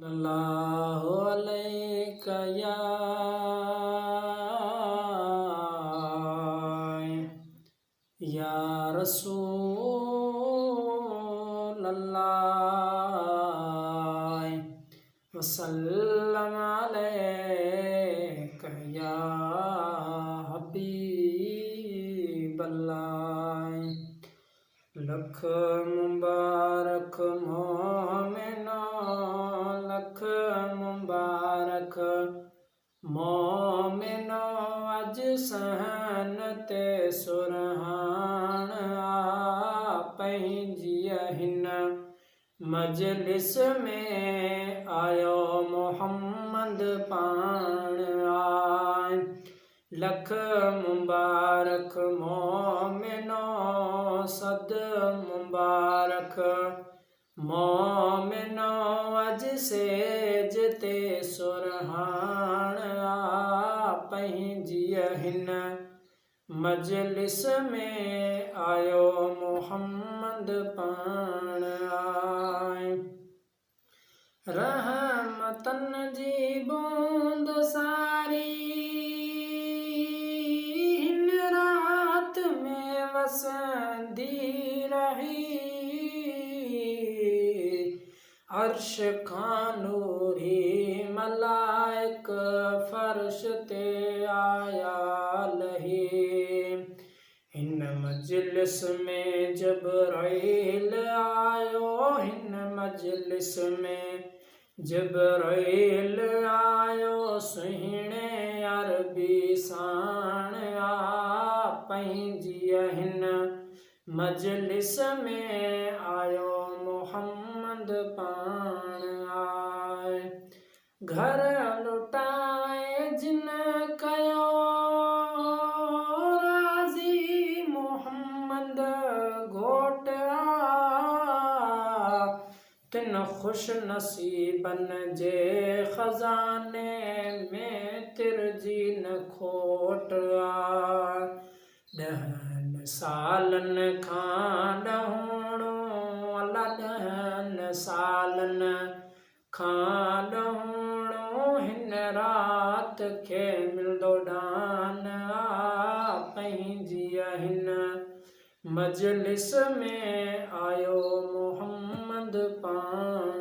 सल्लल्लाहु अलैका या रसूल अल्लाह वसल्लम अलैका या हबीब अल्लाह। लख मुबारक मोमिनो, लख मुबारक मोमिनो, अज सहन ते सुरहान पंहिंजी हिन मजलिस में आयो मोहम्मद पाण आय। लख मुबारक मोमिनो, सद मुबारक मोमिनो, अज सेज ते सुरहान पंहिंजी हिन मजलिस में आयो मोहम्मद पाण आय। रहमतन जी बूंद सारी हिन रात में वसंदी रही, अर्श खां नूरी मलाइक फर्श ते आया लही। हिन मजलिस में जबराइल आयो, हिन मजलिस में जबराइल आयो, सुहिणे अरबी साण पंहिंजी हिन मजलिस में आयो मोहम्मद पाण आय। घर लुटाए जिन कयो राज़ी मोहम्मद घोट तिन खुश नसीबन जे खजाने में तिरजी न खोट आ। 10 सालन खां ॾहूणो अला, 10 सालन खां ॾहूणो हिन रात खे मिलंदो डान पंहिंजी हिन मजलिस में आयो मोहम्मद पाण